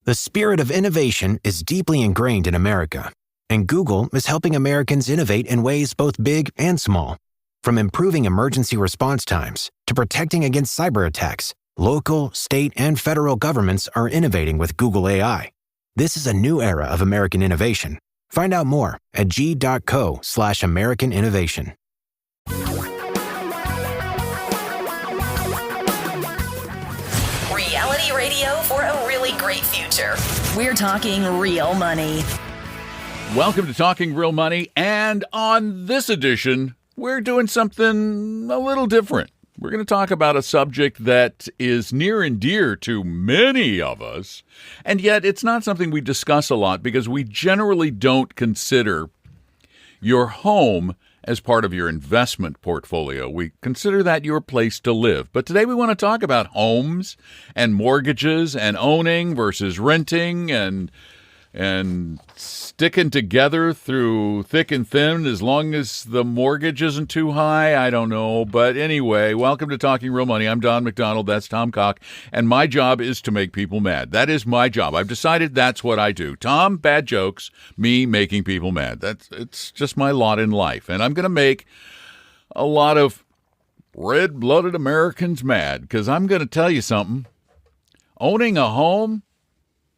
The spirit of innovation is deeply ingrained in America, and Google is helping Americans innovate in ways both big and small. From improving emergency response times to protecting against cyber attacks, local, state, and federal governments are innovating with Google AI. This is a new era of American innovation. Find out more at g.co/American Innovation. Reality radio for a really great future. We're talking real money. Welcome to Talking Real Money, and on this edition, we're doing something a little different. We're going to talk about a subject that is near and dear to many of us, and yet it's not something we discuss a lot because we generally don't consider your home as part of your investment portfolio. We consider that your place to live. But today we want to talk about homes and mortgages and owning versus renting and sticking together through thick and thin as long as the mortgage isn't too high. I don't know. But anyway, welcome to Talking Real Money. I'm Don McDonald. That's Tom Cock. And my job is to make people mad. That is my job. I've decided that's what I do. Tom, bad jokes. Me, making people mad. It's just my lot in life. And I'm going to make a lot of red-blooded Americans mad because I'm going to tell you something. Owning a home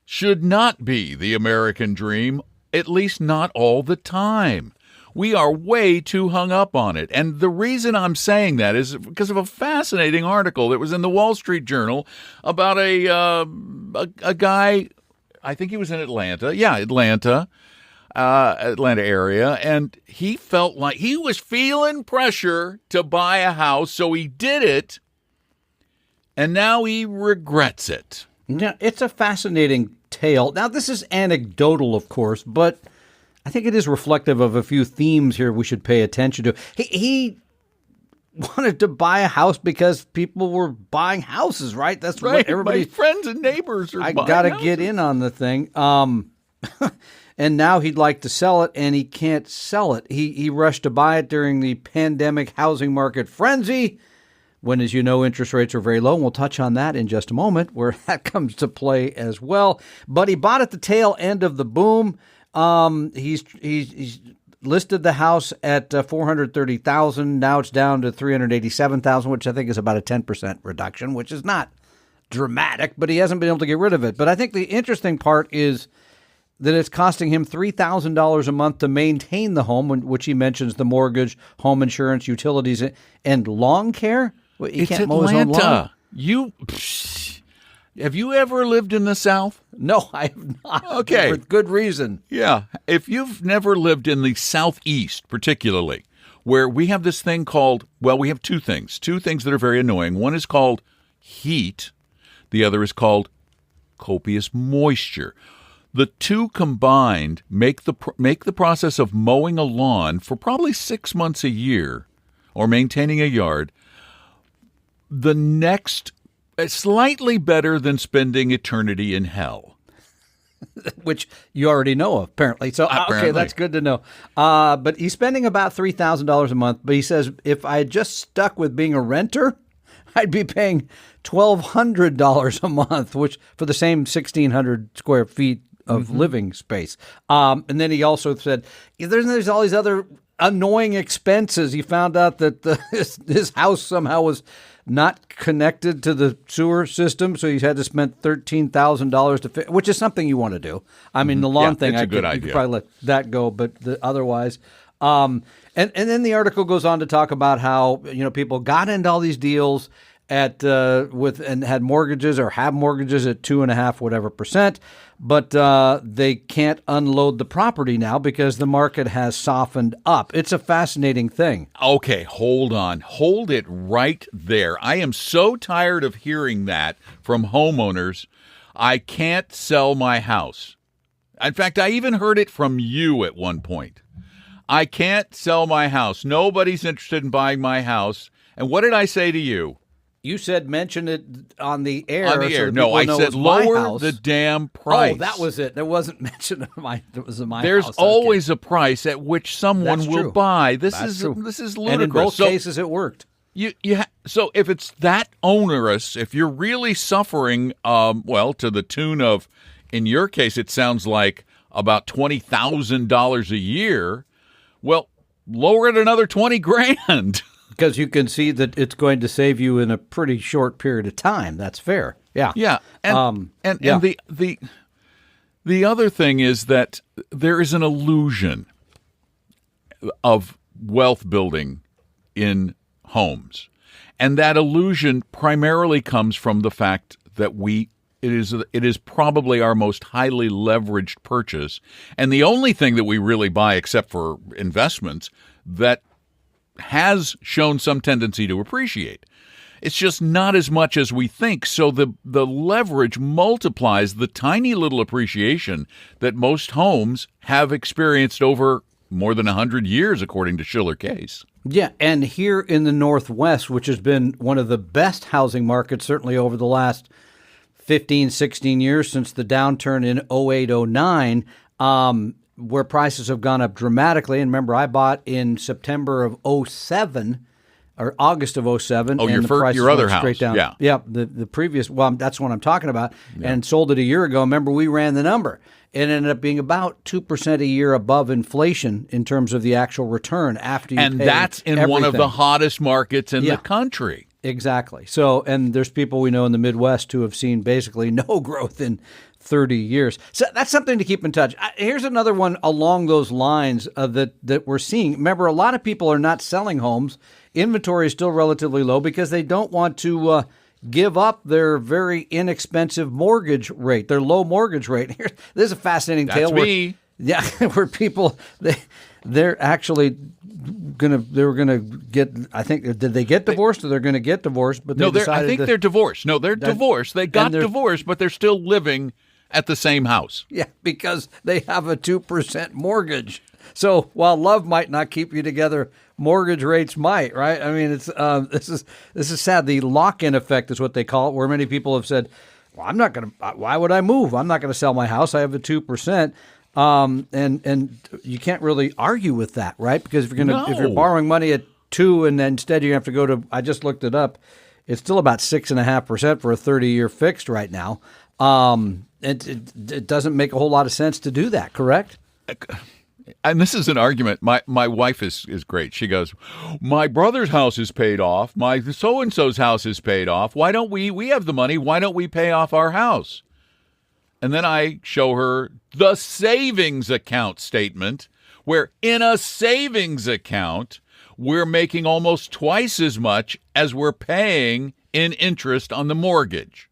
should not be the American dream, at least not all the time. We are way too hung up on it. And the reason I'm saying that is because of a fascinating article that was in the Wall Street Journal about a guy, I think he was in Atlanta. Yeah, Atlanta area. And he felt like he was feeling pressure to buy a house, so he did it. And now he regrets it. Yeah, it's a fascinating tale. Now, this is anecdotal, of course, but I think it is reflective of a few themes here we should pay attention to. He wanted to buy a house because people were buying houses, right? That's right. What everybody. My friends and neighbors are buying got to houses. get in on the thing. And now he'd like to sell it, and he can't sell it. He rushed to buy it during the pandemic housing market frenzy, when, as you know, interest rates are very low. And we'll touch on that in just a moment, where that comes to play as well. But he bought at the tail end of the boom. He's listed the house at $430,000. Now it's down to $387,000, which I think is about a 10% reduction, which is not dramatic, but he hasn't been able to get rid of it. But I think the interesting part is that it's costing him $3,000 a month to maintain the home, which he mentions the mortgage, home insurance, utilities, and lawn care. It's Atlanta. Have you ever lived in the South? No, I have not. Okay. For good reason. Yeah. If you've never lived in the Southeast, particularly, where we have this thing called, well, we have two things that are very annoying. One is called heat. The other is called copious moisture. The two combined make the process of mowing a lawn for probably 6 months a year or maintaining a yard slightly better than spending eternity in hell. Which you already know of, apparently. So, okay, that's good to know. But he's spending about $3,000 a month. But he says, if I had just stuck with being a renter, I'd be paying $1,200 a month, which for the same 1,600 square feet of living space. And then he also said, there's all these other annoying expenses. He found out that his house somehow was not connected to the sewer system, so he's had to spend $13,000 to fix, which is something you want to do. I mean, the lawn thing, it's a good idea. You could probably let that go, but otherwise. And then the article goes on to talk about how people got into all these deals and had mortgages or have mortgages at 2.5 whatever percent, but they can't unload the property now because the market has softened up. It's a fascinating thing. Okay, hold on. Hold it right there. I am so tired of hearing that from homeowners. I can't sell my house. In fact, I even heard it from you at one point. I can't sell my house. Nobody's interested in buying my house. And what did I say to you? You said mention it on the air. On the air. No, I said lower the damn price. Oh, that was it. There wasn't mention of my house. There's always a price at which someone will buy. This is ludicrous. And in both cases, it worked. So if it's that onerous, if you're really suffering, to the tune of, in your case, it sounds like about $20,000 a year. Well, lower it another 20 grand. Because you can see that it's going to save you in a pretty short period of time. That's fair. Yeah. Yeah. And the other thing is that there is an illusion of wealth building in homes. And that illusion primarily comes from the fact that it is probably our most highly leveraged purchase, and the only thing that we really buy, except for investments, that has shown some tendency to appreciate. It's just not as much as we think. So the leverage multiplies the tiny little appreciation that most homes have experienced over more than 100 years, according to Schiller Case. Yeah, and here in the Northwest, which has been one of the best housing markets, certainly over the last 15, 16 years since the downturn in 08, 09, where prices have gone up dramatically. And remember, I bought in September of 07 or August of 07. Oh, and your other house. Straight down. Yeah. Yeah, the previous, that's what I'm talking about, and sold it a year ago. Remember, we ran the number. It ended up being about 2% a year above inflation in terms of the actual return after you and pay that's in everything. One of the hottest markets in the country. Exactly. So, and there's people we know in the Midwest who have seen basically no growth in 30 years. So that's something to keep in touch. Here's another one along those lines that we're seeing. Remember, a lot of people are not selling homes. Inventory is still relatively low because they don't want to give up their very inexpensive mortgage rate, their low mortgage rate. This is a fascinating tale. Where people they're actually they were gonna get. I think did they get divorced or they're going to get divorced? But I think they're divorced. No, they're divorced. They got divorced, but they're still living at the same house. Yeah, because they have a 2% mortgage. So while love might not keep you together, mortgage rates might, right? I mean, it's this is sad. The lock-in effect is what they call it, where many people have said, "Well, I'm not going to. Why would I move? I'm not going to sell my house. I have a 2%." And you can't really argue with that, right? Because if you're borrowing money at 2, and then instead you have to go to, I just looked it up, it's still about 6.5% for a 30-year fixed right now. It doesn't make a whole lot of sense to do that, correct? And this is an argument. My wife is great. She goes, my brother's house is paid off. My so-and-so's house is paid off. Why don't we have the money. Why don't we pay off our house? And then I show her the savings account statement, where in a savings account, we're making almost twice as much as we're paying in interest on the mortgage.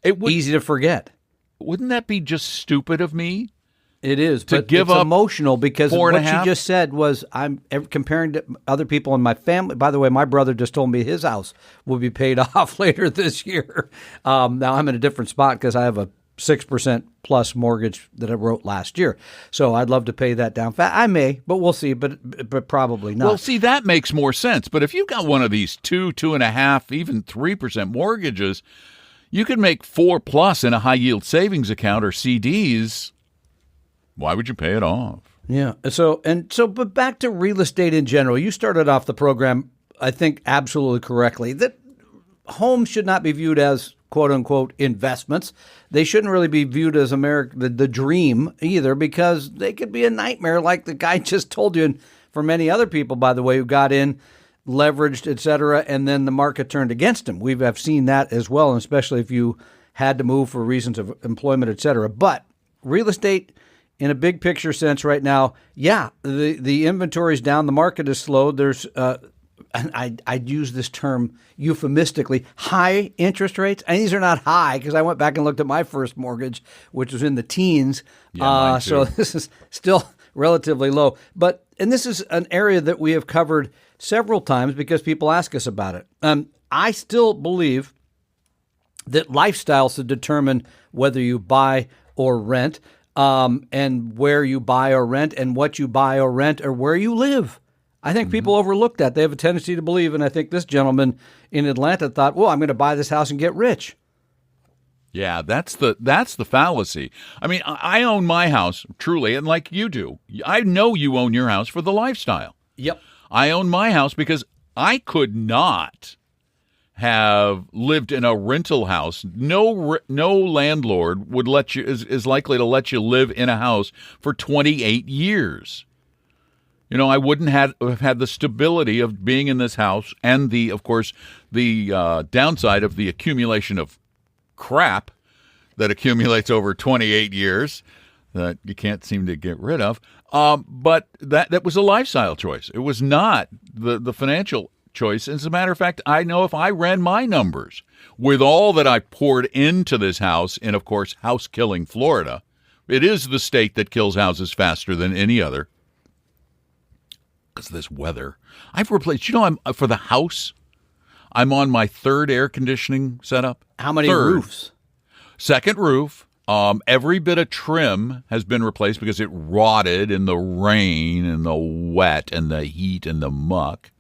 Easy to forget. Wouldn't that be just stupid of me? It is, but it's emotional because what you just said was I'm comparing to other people in my family. By the way, my brother just told me his house will be paid off later this year. Now I'm in a different spot because I have a 6% plus mortgage that I wrote last year. So I'd love to pay that down. I may, but we'll see, but probably not. Well, see, that makes more sense. But if you've got one of these 2.5%, even 3% mortgages, you could make 4+ in a high yield savings account or CDs. Why would you pay it off? Yeah. But back to real estate in general. You started off the program, I think, absolutely correctly, that homes should not be viewed as quote unquote investments. They shouldn't really be viewed as the dream either, because they could be a nightmare, like the guy just told you, and for many other people, by the way, who got in, leveraged, et cetera, and then the market turned against them. We have seen that as well, and especially if you had to move for reasons of employment, et cetera. But real estate, in a big picture sense right now, the inventory's down, the market is slow. There's, and I'd use this term euphemistically, high interest rates. And these are not high because I went back and looked at my first mortgage, which was in the teens. So this is still relatively low. And this is an area that we have covered several times because people ask us about it. I still believe that lifestyle should determine whether you buy or rent. And where you buy or rent, and what you buy or rent, or where you live. I think people overlook that. They have a tendency to believe, and I think this gentleman in Atlanta thought, well, I'm going to buy this house and get rich. Yeah, that's the fallacy. I mean, I own my house, truly, and like you do. I know you own your house for the lifestyle. Yep. I own my house because I could not have lived in a rental house. No landlord would let you is likely to let you live in a house for 28 years. You know, I wouldn't have had the stability of being in this house, and of course, the downside of the accumulation of crap that accumulates over 28 years that you can't seem to get rid of. But that was a lifestyle choice. It was not the financial choice. As a matter of fact, I know if I ran my numbers with all that I poured into this house in, of course, house-killing Florida, it is the state that kills houses faster than any other because of this weather. I've replaced, for the house, I'm on my third air conditioning setup. How many roofs? Second roof. Every bit of trim has been replaced because it rotted in the rain and the wet and the heat and the muck.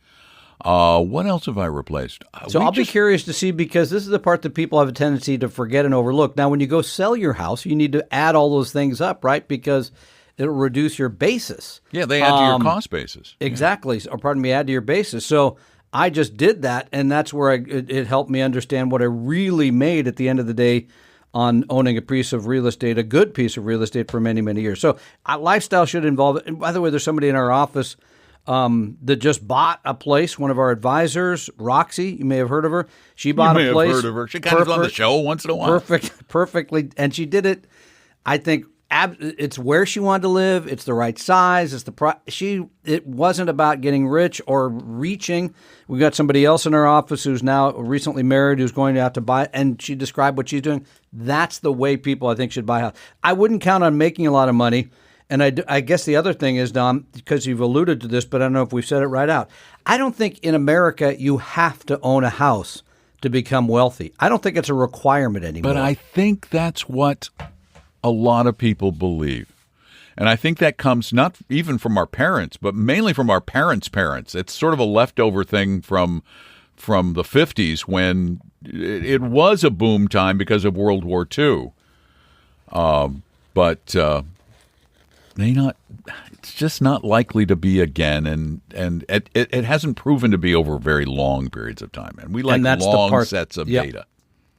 What else have I replaced? So I'll be curious to see, because this is the part that people have a tendency to forget and overlook. Now, when you go sell your house, you need to add all those things up, right? Because it'll reduce your basis. Yeah, they add to your cost basis. Exactly. Yeah. Or pardon me, add to your basis. So I just did that, and that's where it helped me understand what I really made at the end of the day on owning a piece of real estate, a good piece of real estate for many, many years. So lifestyle should involve it. And by the way, there's somebody in our office that just bought a place. One of our advisors, Roxy, you may have heard of her. She bought a place. You may have heard of her. She kind of on the show once in a while. Perfectly. And she did it, I think, it's where she wanted to live. It's the right size. It's it wasn't about getting rich or reaching. We got somebody else in our office who's now recently married, who's going to have to buy, and she described what she's doing. That's the way people, I think, should buy a house. I wouldn't count on making a lot of money. And I guess the other thing is, Dom, because you've alluded to this, but I don't know if we've said it right out. I don't think in America you have to own a house to become wealthy. I don't think it's a requirement anymore. But I think that's what a lot of people believe. And I think that comes not even from our parents, but mainly from our parents' parents. It's sort of a leftover thing from the 50s when it was a boom time because of World War II. But it's just not likely to be again. And it hasn't proven to be over very long periods of time. And we like long sets of data.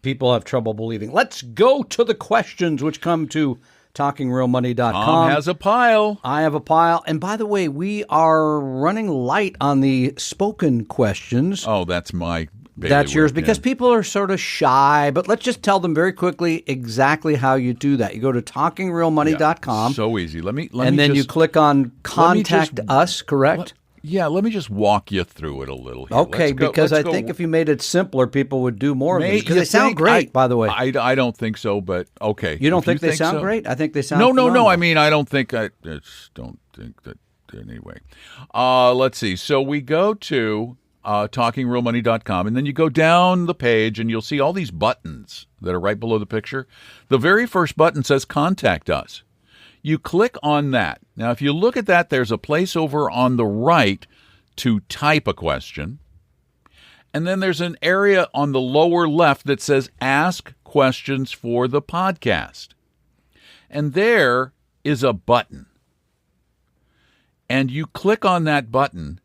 People have trouble believing. Let's go to the questions, which come to TalkingRealMoney.com. Tom has a pile. I have a pile. And by the way, we are running light on the spoken questions. Oh, that's my bailiwick. That's yours, because people are sort of shy. But let's just tell them very quickly exactly how you do that. You go to TalkingRealMoney.com. So easy. You click on Contact Us, correct? Let me just walk you through it a little here. Okay, because I think if you made it simpler, people would do more of it. Because they sound great, by the way. I don't think so, but okay. You don't think they sound great? I think they sound No. I mean, I don't think I just don't think that anyway. Let's see. So we go to TalkingRealMoney.com, and then you go down the page, and you'll see all these buttons that are right below the picture. The very first button says Contact Us. You click on that. Now, if you look at that, there's a place over on the right to type a question. And then there's an area on the lower left that says Ask Questions for the Podcast. And there is a button. And you click on that button,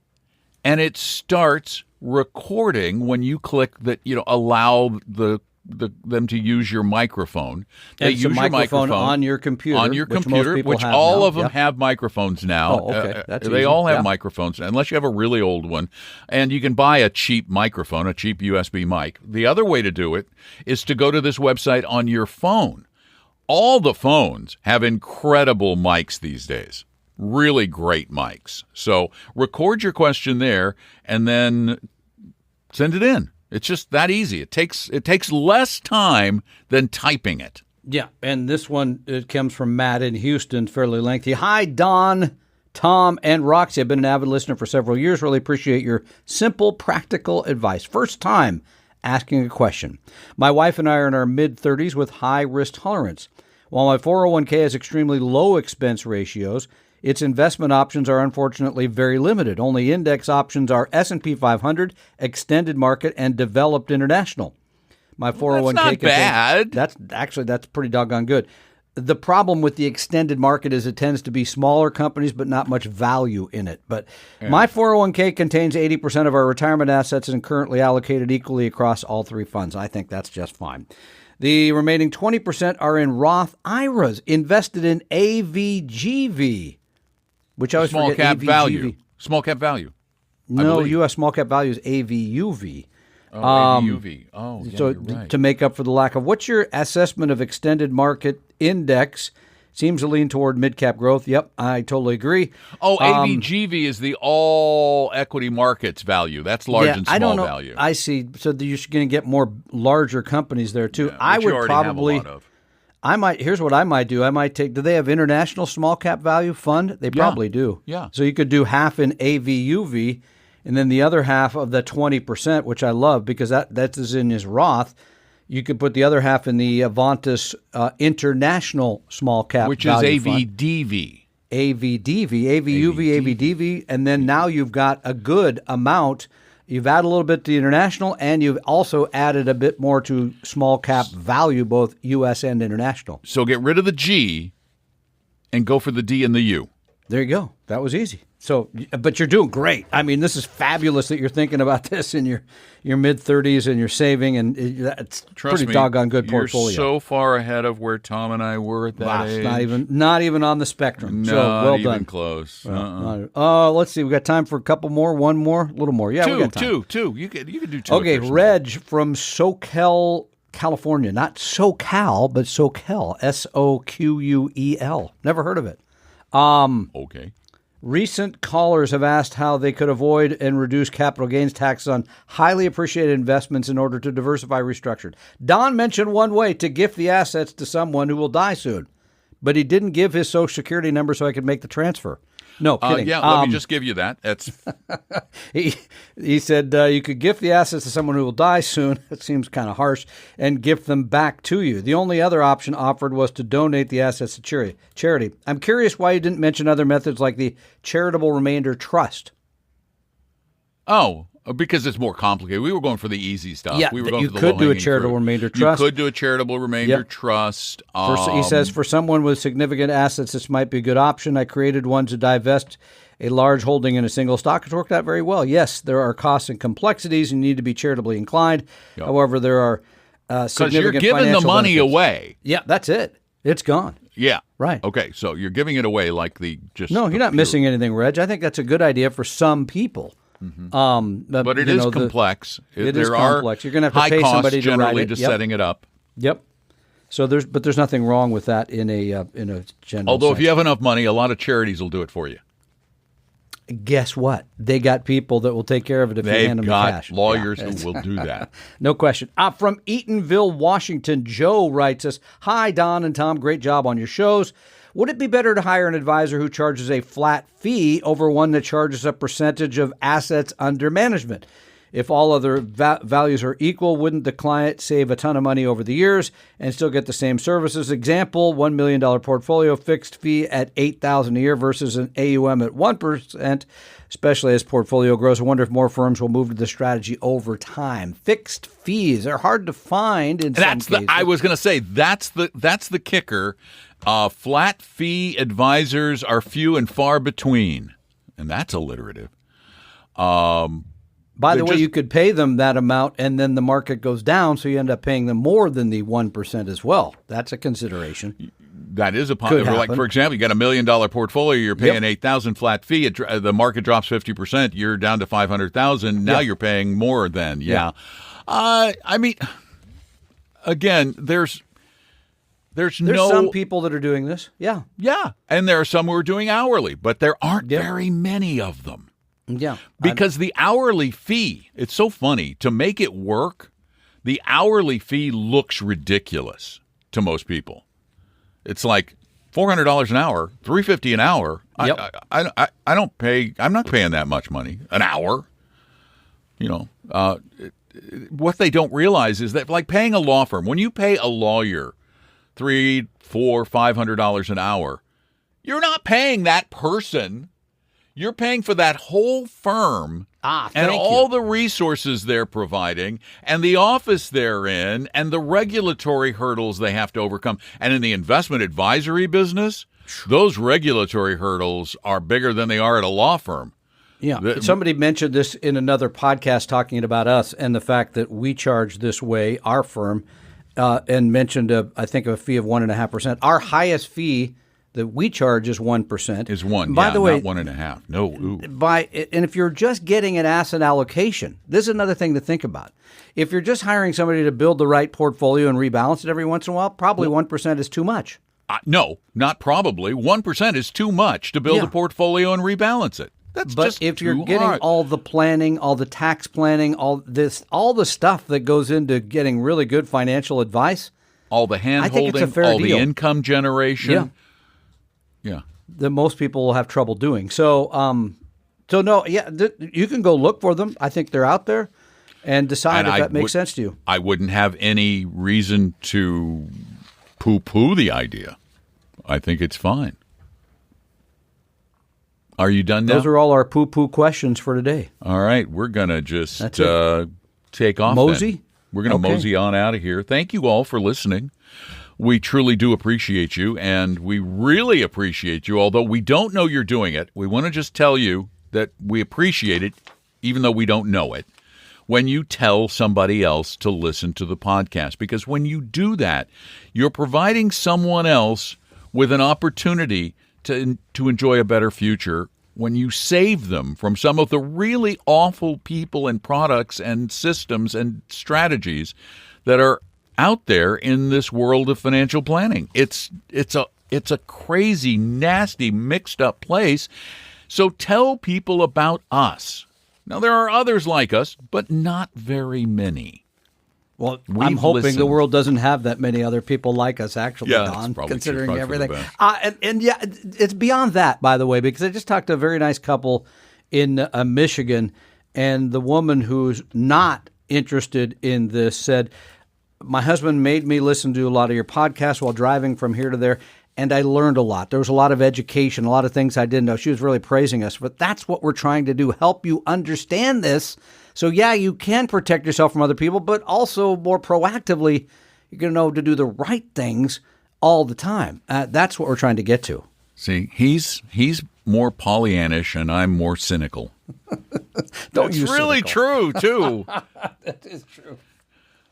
and it starts recording when you click that, allow them to use your microphone. They use your microphone on your computer. Which all of them have microphones now. Oh, okay. That's they easy. all have microphones, unless you have a really old one. And you can buy a cheap microphone, a cheap USB mic. The other way to do it is to go to this website on your phone. All the phones have incredible mics these days. Really great mics. So record your question there and then send it in. It's just that easy. It takes less time than typing it. Yeah, and this one, it comes from Matt in Houston, fairly lengthy. Hi, Don, Tom, and Roxy. I've been an avid listener for several years. Really appreciate your simple, practical advice. First time asking a question. My wife and I are in our mid-30s with high risk tolerance. While my 401k has extremely low expense ratios, its investment options are unfortunately very limited. Only index options are S&P 500, Extended Market, and Developed International. My 401k that's not bad. That's pretty doggone good. The problem with the extended market is it tends to be smaller companies, but not much value in it. But my 401k contains 80% of our retirement assets and currently allocated equally across all three funds. I think that's just fine. The remaining 20% are in Roth IRAs invested in AVGV, which I always small forget. cap AVGV. value. Small cap value. No, U.S. small cap value is AVUV. Oh, AVUV. Oh, yeah, So you're right. to make up for the lack of, what's your assessment of extended market index? Seems to lean toward mid-cap growth. Yep, I totally agree. Oh, AVGV is the all equity markets value. That's large and small I don't know. value. I see. So you're going to get more larger companies there too. Yeah, I which you would already probably. have a lot of. I might. Here's what I might do. I might take. Do they have international small cap value fund? They probably do. Yeah. So you could do half in AVUV, and then the other half of the 20%, which I love because that is in his Roth. You could put the other half in the Avantis International Small Cap Which is Value Fund. AVDV. AVDV, AVUV, AVDV, and then now you've got a good amount. You've added a little bit to the international, and you've also added a bit more to small cap value, both U.S. and international. So get rid of the G and go for the D and the U. There you go. That was easy. So, but you're doing great. I mean, this is fabulous that you're thinking about this in your mid-30s and you're saving, and it's Trust pretty me, doggone good portfolio. You're so far ahead of where Tom and I were at that age. Not even on the spectrum. Not so well even done. close. Let's see. We got time for a couple more. One more. A little more. Yeah, we got time. Two. You could do two. Okay, Reg from Soquel, California. Not SoCal, but Soquel. Soquel. Never heard of it. Okay. Recent callers have asked how they could avoid and reduce capital gains taxes on highly appreciated investments in order to diversify restructured. Don mentioned one way: to gift the assets to someone who will die soon. But he didn't give his Social Security number so I could make the transfer. No, kidding. Let me just give you that. That's He said you could gift the assets to someone who will die soon. It seems kind of harsh, and gift them back to you. The only other option offered was to donate the assets to charity. I'm curious why you didn't mention other methods like the charitable remainder trust. because it's more complicated. We were going for the easy stuff. Yeah, we were going you for the could do a low-hanging charitable fruit. remainder trust. You could do a charitable remainder Yep. trust. He says, for someone with significant assets, this might be a good option. I created one to divest a large holding in a single stock. It's worked out very well. Yes, there are costs and complexities. You need to be charitably inclined. Yep. However, there are significant you're giving the financial money benefits. away. Yeah, that's it. It's gone. Yeah. Right. Okay, so you're giving it away like the just. No, you're not missing anything, Reg. I think that's a good idea for some people. But it is complex. It there is complex. You're going to have to high pay costs somebody to generally write it. to Yep. setting it up. Yep. So there's nothing wrong with that in a general. Although sense. if you have enough money, a lot of charities will do it for you. Guess what? They got people that will take care of it if you hand They've them the got cash. lawyers Yeah. who will do that. No question. From Eatonville, Washington, Joe writes us, "Hi, Don and Tom. Great job on your shows. Would it be better to hire an advisor who charges a flat fee over one that charges a percentage of assets under management? If all other values are equal, wouldn't the client save a ton of money over the years and still get the same services? Example, $1 million portfolio, fixed fee at $8,000 a year versus an AUM at 1%, especially as portfolio grows. I wonder if more firms will move to this strategy over time. Fixed fees are hard to find in some cases. I was going to say, that's the kicker. Flat fee advisors are few and far between, and that's alliterative. By the way, you could pay them that amount, and then the market goes down, so you end up paying them more than the 1% as well. That's a consideration. That is a possibility. Like, for example, you got $1 million portfolio, you're paying $8,000 flat fee. The market drops 50%. You're down to $500,000. Now you're paying more than I mean, again, there's some people that are doing this. Yeah, and there are some who are doing hourly, but there aren't very many of them. Yeah. Because the hourly fee, it's so funny, to make it work, the hourly fee looks ridiculous to most people. It's like $400 an hour, $350 an hour. Yep. I don't pay, I'm not paying that much money an hour. What they don't realize is that, like, paying a law firm, when you pay a lawyer $300, $400, $500 an hour, you're not paying that person. You're paying for that whole firm and all the resources they're providing and the office they're in and the regulatory hurdles they have to overcome. And in the investment advisory business, those regulatory hurdles are bigger than they are at a law firm. Yeah. Somebody mentioned this in another podcast talking about us and the fact that we charge this way, our firm, and mentioned, I think, a fee of 1.5%. Our highest fee that we charge is 1%. Is 1, by the way, not 1.5. No. Ooh. And if you're just getting an asset allocation, this is another thing to think about. If you're just hiring somebody to build the right portfolio and rebalance it every once in a while, probably 1% is too much. No, not probably. 1% is too much to build a portfolio and rebalance it. That's but just if you're too getting hard. all the planning, all the tax planning, all the stuff that goes into getting really good financial advice, all the hand-holding, all the income generation. Yeah. That most people will have trouble doing. So, you can go look for them. I think they're out there, and decide if that makes sense to you. I wouldn't have any reason to poo-poo the idea. I think it's fine. Are you done now? Those are all our poo-poo questions for today. All right. We're going to just take off. Mosey? Then. We're going to mosey on out of here. Thank you all for listening. We truly do appreciate you, and we really appreciate you, although we don't know you're doing it. We want to just tell you that we appreciate it, even though we don't know it, when you tell somebody else to listen to the podcast. Because when you do that, you're providing someone else with an opportunity to enjoy a better future when you save them from some of the really awful people and products and systems and strategies that are out there in this world of financial planning. It's a crazy, nasty, mixed up place. So tell people about us. Now, there are others like us, but not very many. Well, I'm hoping the world doesn't have that many other people like us, actually, Don, considering everything. And it's beyond that, by the way, because I just talked to a very nice couple in Michigan, and the woman who's not interested in this said, my husband made me listen to a lot of your podcasts while driving from here to there, and I learned a lot. There was a lot of education, a lot of things I didn't know. She was really praising us, but that's what we're trying to do, help you understand this. So, you can protect yourself from other people, but also more proactively, you're going to know to do the right things all the time. That's what we're trying to get to. See, he's more Pollyannish, and I'm more cynical. That's really true, too. That is true.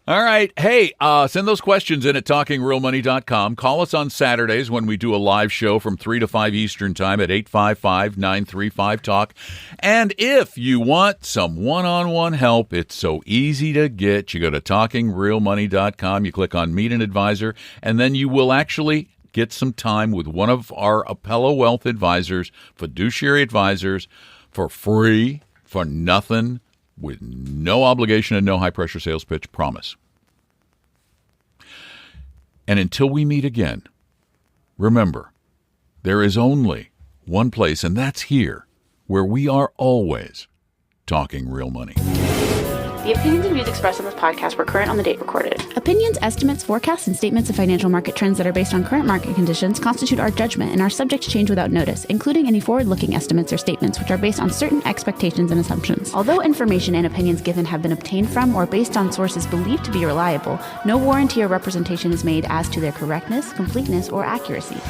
All right. Hey, send those questions in at talkingrealmoney.com. Call us on Saturdays when we do a live show from 3 to 5 Eastern Time at 855-935-TALK. And if you want some one-on-one help, it's so easy to get. You go to talkingrealmoney.com, you click on Meet an Advisor, and then you will actually get some time with one of our Apello Wealth advisors, fiduciary advisors, for free, for nothing, with no obligation and no high-pressure sales pitch, promise. And until we meet again, remember, there is only one place, and that's here, where we are always talking real money. The opinions and views expressed on this podcast were current on the date recorded. Opinions, estimates, forecasts, and statements of financial market trends that are based on current market conditions constitute our judgment and are subject to change without notice, including any forward-looking estimates or statements which are based on certain expectations and assumptions. Although information and opinions given have been obtained from or based on sources believed to be reliable, no warranty or representation is made as to their correctness, completeness, or accuracy.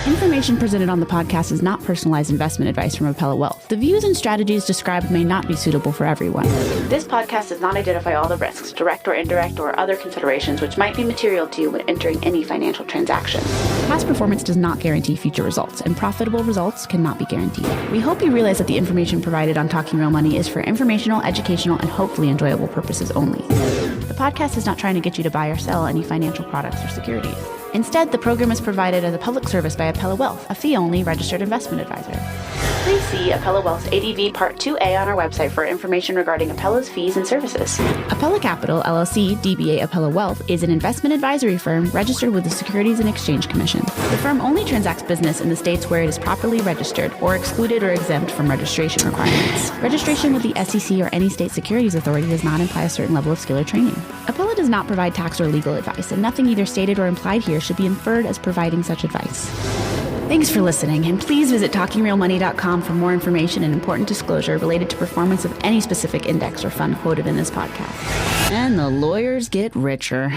Information presented on the podcast is not personalized investment advice from Apello Wealth. The views and strategies described may not be suitable for everyone. This podcast does not identify all the risks, direct or indirect, or other considerations which might be material to you when entering any financial transaction. Past performance does not guarantee future results, and profitable results cannot be guaranteed. We hope you realize that the information provided on Talking Real Money is for informational, educational, and hopefully enjoyable purposes only. The podcast is not trying to get you to buy or sell any financial products or securities. Instead, the program is provided as a public service by Apello Wealth, a fee-only registered investment advisor. Please see Apello Wealth's ADV Part 2A on our website for information regarding Apello's fees and services. Apello Capital, LLC, DBA Apello Wealth, is an investment advisory firm registered with the Securities and Exchange Commission. The firm only transacts business in the states where it is properly registered or excluded or exempt from registration requirements. Registration with the SEC or any state securities authority does not imply a certain level of skill or training. Apello does not provide tax or legal advice, and nothing either stated or implied here should be inferred as providing such advice. Thanks for listening, and please visit TalkingRealMoney.com for more information and important disclosure related to performance of any specific index or fund quoted in this podcast. And the lawyers get richer.